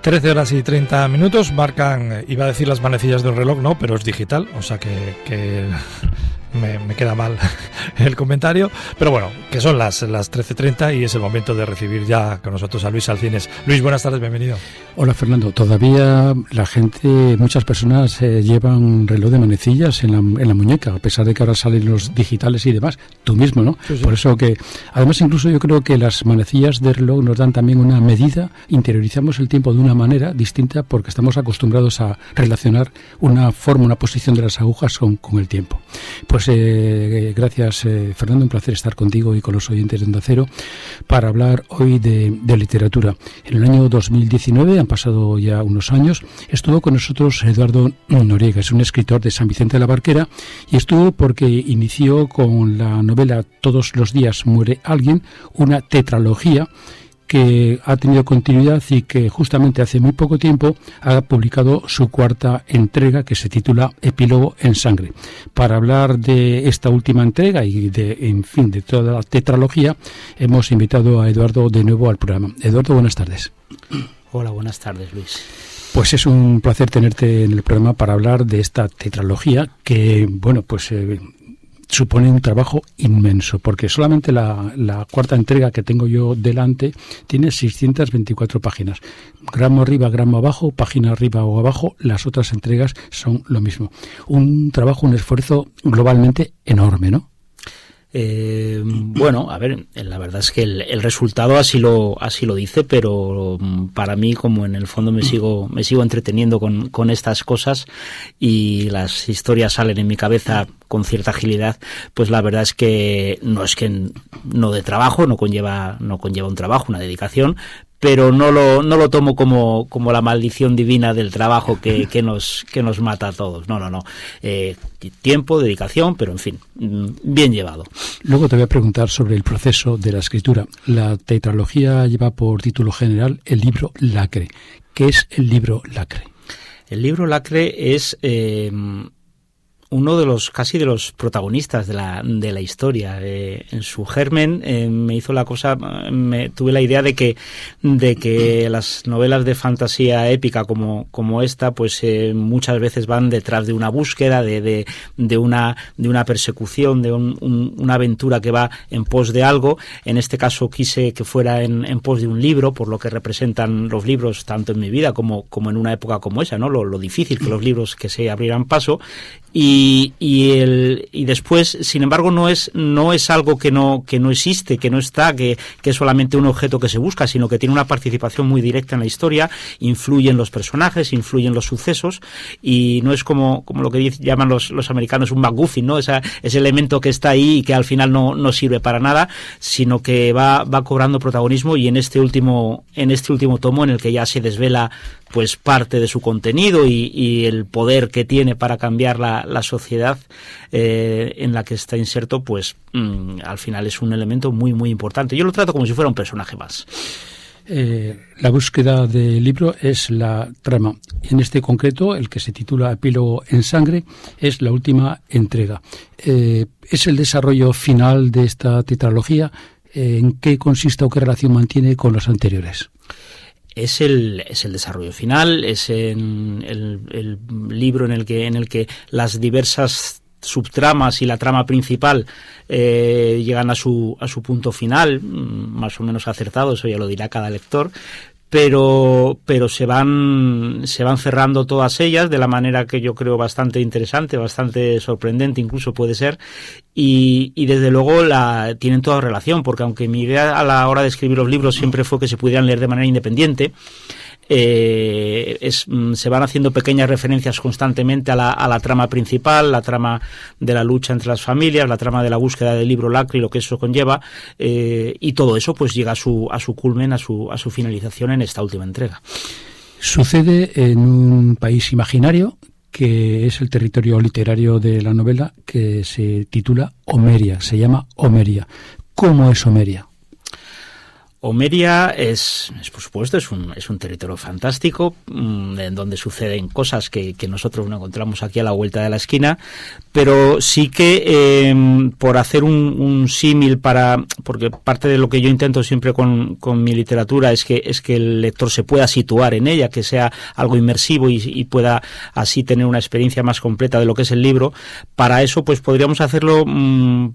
13 horas y 30 minutos marcan, iba a decir las manecillas de un reloj, no, pero es digital, o sea que me queda mal el comentario, pero bueno, que son las 13:30 y es el momento de recibir ya con nosotros a Luis Alcines. Luis, buenas tardes, bienvenido. Hola Fernando, todavía la gente, muchas personas llevan reloj de manecillas en la muñeca, a pesar de que ahora salen los digitales y demás, tú mismo, ¿no? Sí. Por eso que, además incluso yo creo que las manecillas de reloj nos dan también una medida, interiorizamos el tiempo de una manera distinta porque estamos acostumbrados a relacionar una forma, una posición de las agujas con el tiempo. Pues gracias Fernando, un placer estar contigo y con los oyentes de Onda Cero para hablar hoy de literatura. En el año 2019, han pasado ya unos años, estuvo con nosotros Eduardo Noriega, es un escritor de San Vicente de la Barquera y estuvo porque inició con la novela Todos los días muere alguien, una tetralogía que ha tenido continuidad y que justamente hace muy poco tiempo ha publicado su cuarta entrega que se titula Epílogo en sangre. Para hablar de esta última entrega y de toda la tetralogía, hemos invitado a Eduardo de nuevo al programa. Eduardo, buenas tardes. Hola, buenas tardes, Luis. Pues es un placer tenerte en el programa para hablar de esta tetralogía que, bueno, pues supone un trabajo inmenso, porque solamente la cuarta entrega que tengo yo delante tiene 624 páginas. Gramo arriba, gramo abajo, página arriba o abajo, las otras entregas son lo mismo. Un trabajo, un esfuerzo globalmente enorme, ¿no? Bueno, a ver, la verdad es que el resultado así lo dice, pero para mí, como en el fondo me sigo entreteniendo con estas cosas y las historias salen en mi cabeza con cierta agilidad, pues la verdad es que no de trabajo, no conlleva un trabajo, una dedicación, pero no lo tomo como la maldición divina del trabajo que nos mata a todos. No. Tiempo, dedicación, pero en fin, bien llevado. Luego te voy a preguntar sobre el proceso de la escritura. La tetralogía lleva por título general el libro Lacre. ¿Qué es el libro Lacre? El libro Lacre es uno de los protagonistas de la historia. En su germen tuve la idea de que las novelas de fantasía épica como esta, pues muchas veces van detrás de una búsqueda, de una persecución, de una aventura que va en pos de algo. En este caso quise que fuera en pos de un libro, por lo que representan los libros tanto en mi vida como en una época como esa, ¿no? Lo difícil que los libros que se abrieran paso. Y después, sin embargo, no es algo que no existe, que no está, que es solamente un objeto que se busca, sino que tiene una participación muy directa en la historia, influye en los personajes, influye en los sucesos, y no es como lo que llaman los americanos un MacGuffin, ¿no? Ese elemento que está ahí y que al final no sirve para nada, sino que va cobrando protagonismo, y en este último tomo, en el que ya se desvela pues parte de su contenido y el poder que tiene para cambiar la sociedad en la que está inserto, pues al final es un elemento muy muy importante. Yo lo trato como si fuera un personaje más. La búsqueda del libro es la trama. En este concreto, el que se titula Epílogo en sangre, es la última entrega. ¿Es el desarrollo final de esta tetralogía? ¿En qué consiste o qué relación mantiene con los anteriores? Es el desarrollo final, es el libro en el que las diversas subtramas y la trama principal llegan a su punto final, más o menos acertado, eso ya lo dirá cada lector, pero se van cerrando todas ellas de la manera que yo creo bastante interesante, bastante sorprendente incluso puede ser, y desde luego tienen toda relación, porque aunque mi idea a la hora de escribir los libros siempre fue que se pudieran leer de manera independiente, se van haciendo pequeñas referencias constantemente a la trama principal, la trama de la lucha entre las familias, la trama de la búsqueda del libro Lacre y lo que eso conlleva, y todo eso pues llega a su culmen, a su finalización en esta última entrega. Sucede en un país imaginario que es el territorio literario de la novela, que se titula Omeria, se llama Omeria. ¿Cómo es Omeria? Omeria es por supuesto, es un territorio fantástico, en donde suceden cosas que nosotros no encontramos aquí a la vuelta de la esquina, pero sí que por hacer un símil porque parte de lo que yo intento siempre con mi literatura es que el lector se pueda situar en ella, que sea algo inmersivo y pueda así tener una experiencia más completa de lo que es el libro. Para eso pues podríamos hacerlo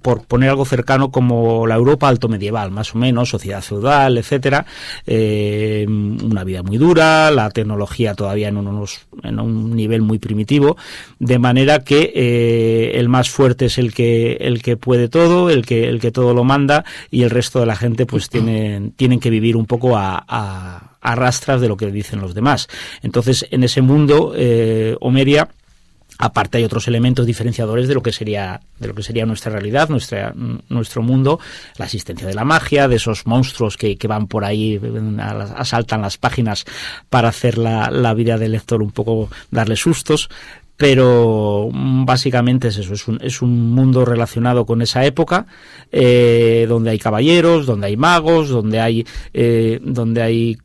por poner algo cercano como la Europa alto medieval, más o menos, sociedad feudal, etcétera, una vida muy dura, la tecnología todavía en un nivel muy primitivo, de manera que el más fuerte es el que puede todo, el que todo lo manda, y el resto de la gente pues tienen que vivir un poco a rastras de lo que dicen los demás. Entonces, en ese mundo, Omeria, aparte hay otros elementos diferenciadores de lo que sería nuestra realidad, nuestro mundo, la existencia de la magia, de esos monstruos que van por ahí, asaltan las páginas para hacer la vida del lector un poco, darle sustos. Pero básicamente es eso, es un mundo relacionado con esa época, donde hay caballeros, donde hay magos, donde hay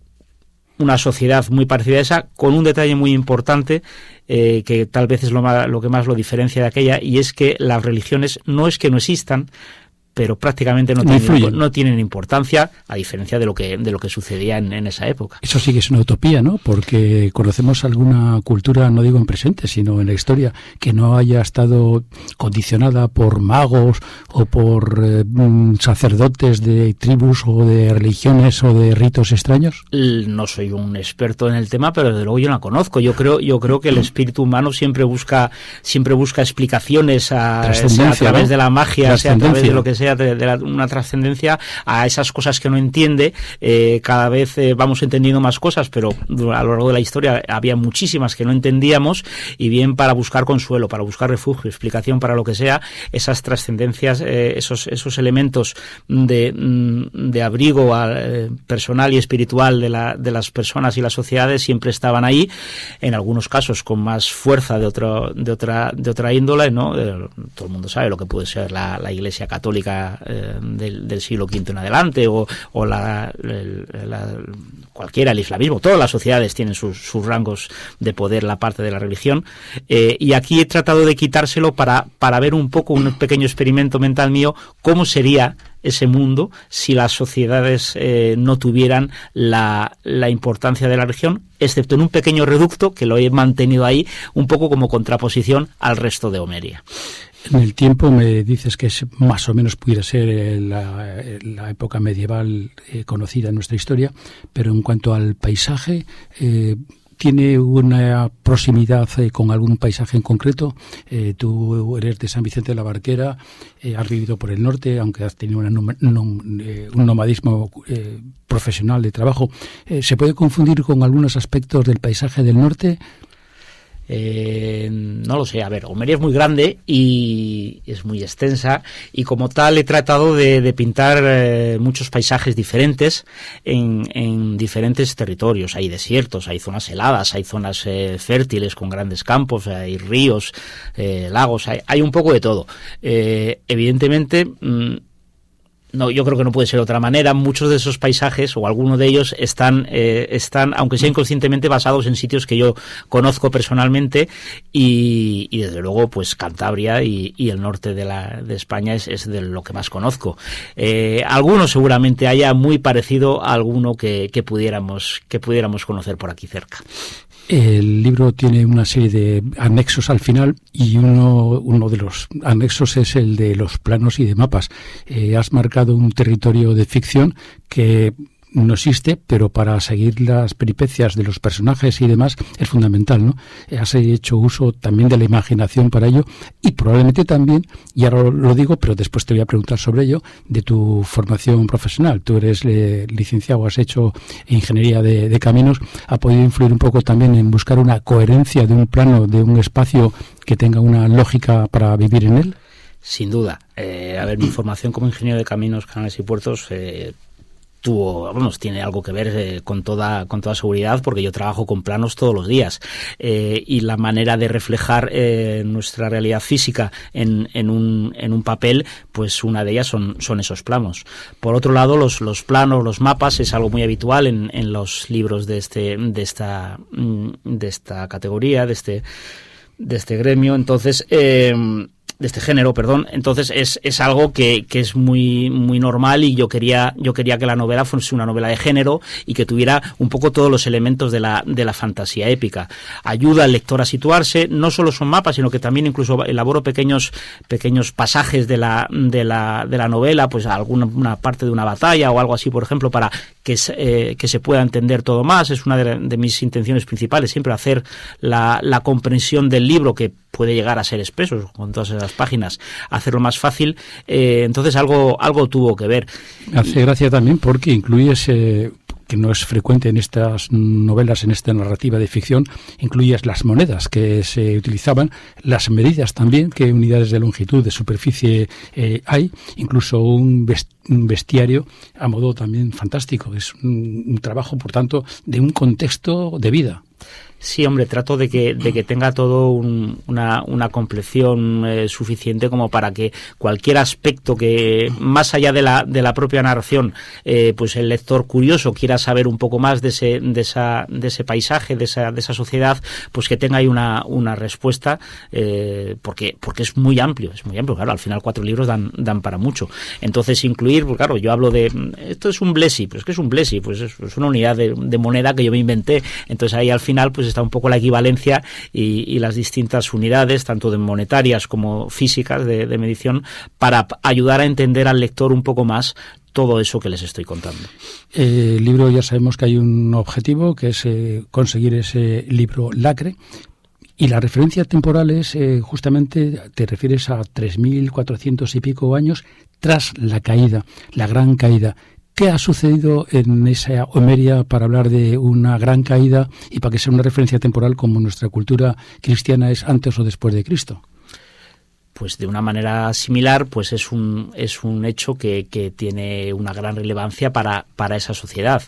una sociedad muy parecida a esa, con un detalle muy importante que tal vez es lo que más lo diferencia de aquella, y es que las religiones no es que no existan, pero prácticamente no tienen importancia, a diferencia de lo que sucedía en esa época. Eso sí que es una utopía, ¿no? Porque conocemos alguna cultura, no digo en presente, sino en la historia, que no haya estado condicionada por magos o por sacerdotes de tribus o de religiones o de ritos extraños. No soy un experto en el tema, pero desde luego yo la conozco. Yo creo que el espíritu humano siempre busca explicaciones a través de la magia, sea a través de lo que sea, de una trascendencia a esas cosas que no entiende. Cada vez vamos entendiendo más cosas, pero a lo largo de la historia había muchísimas que no entendíamos, y bien para buscar consuelo, para buscar refugio, explicación para lo que sea, esas trascendencias, esos elementos de abrigo personal y espiritual de las personas y las sociedades siempre estaban ahí, en algunos casos con más fuerza de otra índole, ¿no? Todo el mundo sabe lo que puede ser la Iglesia Católica del siglo V en adelante, o cualquiera, el islamismo. Todas las sociedades tienen sus rangos de poder, la parte de la religión, y aquí he tratado de quitárselo para ver un poco, un pequeño experimento mental mío, cómo sería ese mundo si las sociedades no tuvieran la importancia de la religión, excepto en un pequeño reducto que lo he mantenido ahí un poco como contraposición al resto de Omeria. En el tiempo me dices que más o menos pudiera ser la época medieval conocida en nuestra historia, pero en cuanto al paisaje, ¿tiene una proximidad con algún paisaje en concreto? Tú eres de San Vicente de la Barquera, has vivido por el norte, aunque has tenido un nomadismo profesional de trabajo. ¿Se puede confundir con algunos aspectos del paisaje del norte? No lo sé. A ver, Omeria es muy grande y es muy extensa, y como tal he tratado de pintar muchos paisajes diferentes en diferentes territorios. Hay desiertos, hay zonas heladas, hay zonas fértiles con grandes campos, hay ríos, lagos, hay un poco de todo. Evidentemente, no, yo creo que no puede ser de otra manera. Muchos de esos paisajes, o algunos de ellos, están, aunque sea inconscientemente, basados en sitios que yo conozco personalmente, y desde luego, pues Cantabria y el norte de España es de lo que más conozco. Algunos seguramente haya muy parecido a alguno que pudiéramos conocer por aquí cerca. El libro tiene una serie de anexos al final, y uno de los anexos es el de los planos y de mapas. Has marcado un territorio de ficción que no existe, pero para seguir las peripecias de los personajes y demás es fundamental, ¿no? Has hecho uso también de la imaginación para ello, y probablemente también, y ahora lo digo, pero después te voy a preguntar sobre ello, de tu formación profesional. Tú eres licenciado, has hecho ingeniería de caminos. ¿Ha podido influir un poco también en buscar una coherencia de un plano, de un espacio que tenga una lógica para vivir en él? Sin duda. A ver, mi formación como ingeniero de caminos, canales y puertos tiene algo que ver con toda seguridad, porque yo trabajo con planos todos los días, y la manera de reflejar nuestra realidad física en un papel, pues una de ellas son esos planos. Por otro lado, los planos, los mapas, es algo muy habitual en los libros de esta categoría, de este gremio. Entonces, de este género, perdón. Entonces es algo que es muy muy normal, y yo quería que la novela fuese una novela de género y que tuviera un poco todos los elementos de la fantasía épica. Ayuda al lector a situarse, no solo son mapas, sino que también incluso elaboro pequeños pasajes de la novela, pues alguna parte de una batalla o algo así, por ejemplo, para que se pueda entender todo más. Es una de mis intenciones principales, siempre hacer la comprensión del libro, que puede llegar a ser espeso con todas esas páginas, hacerlo más fácil. Entonces algo tuvo que ver. Hace gracia también porque incluyes, que no es frecuente en estas novelas, en esta narrativa de ficción, incluyes las monedas que se utilizaban, las medidas también, qué unidades de longitud, de superficie hay, incluso un bestiario a modo también fantástico. Es un trabajo, por tanto, de un contexto de vida. Sí, hombre, trato de que tenga todo una compleción suficiente como para que cualquier aspecto que, más allá de la propia narración, pues el lector curioso quiera saber un poco más de ese paisaje, de esa sociedad, pues que tenga ahí una respuesta, porque es muy amplio, claro, al final 4 libros dan para mucho. Entonces incluir, pues claro, yo hablo de, esto es un blesi, pues ¿qué es un blesi? Pues es una unidad de moneda que yo me inventé. Entonces ahí al final pues está un poco la equivalencia y las distintas unidades, tanto de monetarias como físicas de medición, para ayudar a entender al lector un poco más todo eso que les estoy contando. El libro, ya sabemos que hay un objetivo, que es conseguir ese libro lacre. Y la referencia temporal es, justamente, te refieres a 3.400 y pico años tras la caída, la gran caída. ¿Qué ha sucedido en esa Homeria para hablar de una gran caída y para que sea una referencia temporal como nuestra cultura cristiana es antes o después de Cristo? Pues de una manera similar, pues es un hecho que tiene una gran relevancia para esa sociedad.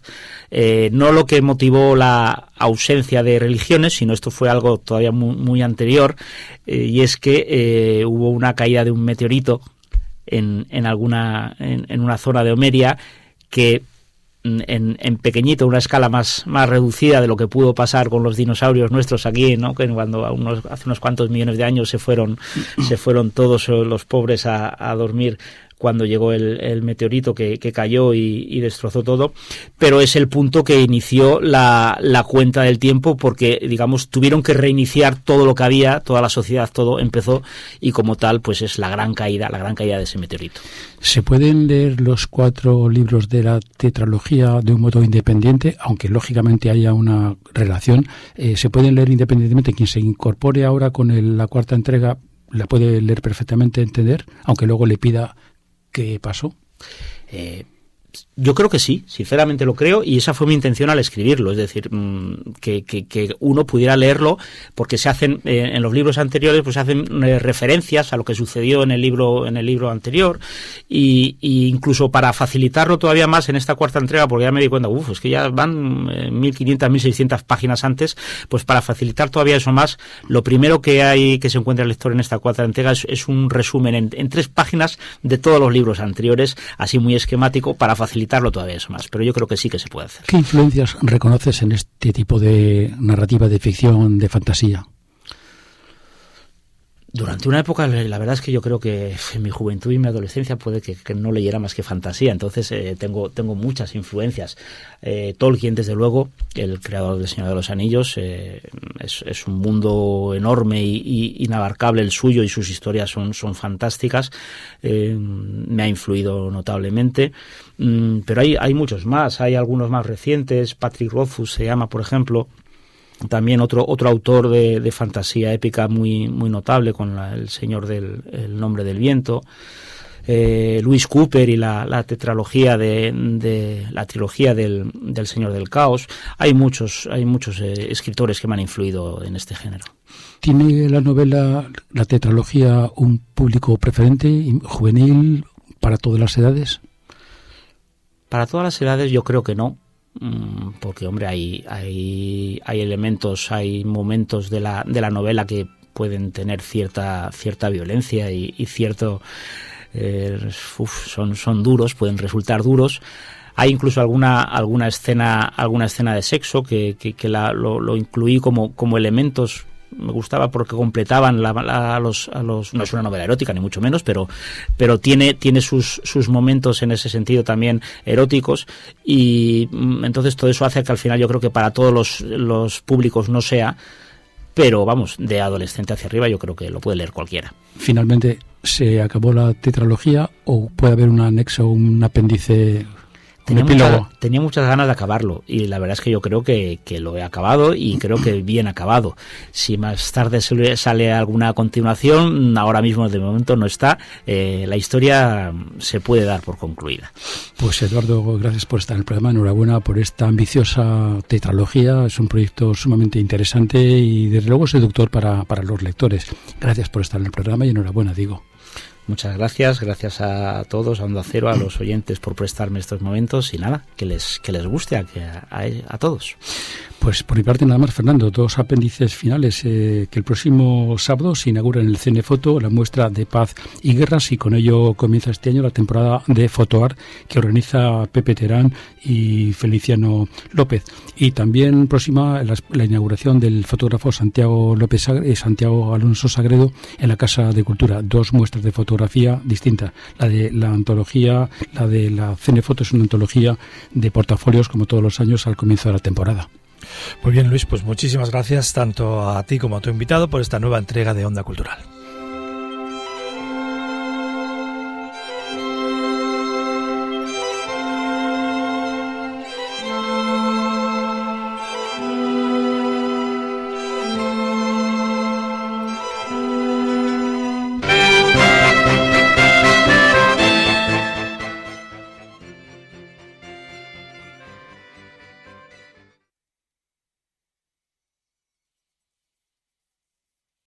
No lo que motivó la ausencia de religiones, sino esto fue algo todavía muy, muy anterior, y es que hubo una caída de un meteorito en una zona de Homeria, que en pequeñito, una escala más reducida de lo que pudo pasar con los dinosaurios nuestros aquí, ¿no? Que cuando hace unos cuantos millones de años se fueron todos los pobres a dormir cuando llegó el meteorito que cayó y destrozó todo, pero es el punto que inició la cuenta del tiempo, porque, digamos, tuvieron que reiniciar todo lo que había, toda la sociedad, todo empezó, y como tal, pues es la gran caída de ese meteorito. ¿Se pueden leer los 4 libros de la tetralogía de un modo independiente, aunque lógicamente haya una relación? ¿Se pueden leer independientemente? Quien se incorpore ahora con la 4ª entrega la puede leer perfectamente, entender, aunque luego le pida qué pasó. Yo creo que sí, sinceramente lo creo, y esa fue mi intención al escribirlo, es decir, que uno pudiera leerlo, porque se hacen en los libros anteriores, pues se hacen referencias a lo que sucedió en el libro anterior, y incluso para facilitarlo todavía más en esta 4ª entrega, porque ya me di cuenta, es que ya van 1.500, 1.600 páginas antes, pues para facilitar todavía eso más, lo primero que se encuentra el lector en esta 4ª entrega es un resumen en 3 páginas de todos los libros anteriores, así muy esquemático, para facilitarlo todavía eso más, pero yo creo que sí que se puede hacer. ¿Qué influencias reconoces en este tipo de narrativa de ficción, de fantasía? Durante una época, la verdad es que yo creo que en mi juventud y mi adolescencia puede que no leyera más que fantasía, entonces tengo muchas influencias. Tolkien, desde luego, el creador del Señor de los Anillos, es un mundo enorme y inabarcable el suyo, y sus historias son fantásticas. Me ha influido notablemente, pero hay muchos más, hay algunos más recientes. Patrick Rothfuss se llama, por ejemplo, también otro autor de fantasía épica muy muy notable, con El Señor El Nombre del Viento. Lewis Cooper y la tetralogía de la trilogía del Señor del Caos. Hay muchos escritores que me han influido en este género. ¿Tiene la novela, la tetralogía, un público preferente, juvenil, para todas las edades? Para todas las edades yo creo que no, porque hombre, hay elementos, hay momentos de la novela que pueden tener cierta violencia y cierto son duros, pueden resultar duros. Hay incluso alguna escena de sexo que lo incluí como elementos. Me gustaba porque completaban a los no es una novela erótica ni mucho menos, pero tiene sus momentos en ese sentido también eróticos, y entonces todo eso hace que al final yo creo que para todos los públicos no sea, pero vamos, de adolescente hacia arriba yo creo que lo puede leer cualquiera. Finalmente, ¿se acabó la tetralogía o puede haber un anexo, un apéndice? Tenía muchas ganas de acabarlo, y la verdad es que yo creo que lo he acabado, y creo que bien acabado. Si más tarde sale alguna continuación, ahora mismo de momento no está, la historia se puede dar por concluida. Pues Eduardo, gracias por estar en el programa, enhorabuena por esta ambiciosa tetralogía, es un proyecto sumamente interesante y desde luego seductor para los lectores. Gracias por estar en el programa y enhorabuena, digo. Muchas gracias a todos, a Onda Cero, a los oyentes por prestarme estos momentos, y nada, que les guste a todos. Pues por mi parte nada más, Fernando, 2 apéndices finales, que el próximo sábado se inaugura en el Cinefoto la muestra de Paz y Guerras, y con ello comienza este año la temporada de Fotoart que organiza Pepe Terán y Feliciano López, y también próxima la inauguración del fotógrafo Santiago Alonso Sagredo en la Casa de Cultura, 2 muestras de fotografía distintas, la de la Cinefoto es una antología de portafolios como todos los años al comienzo de la temporada. Muy bien, Luis, pues muchísimas gracias tanto a ti como a tu invitado por esta nueva entrega de Onda Cultural.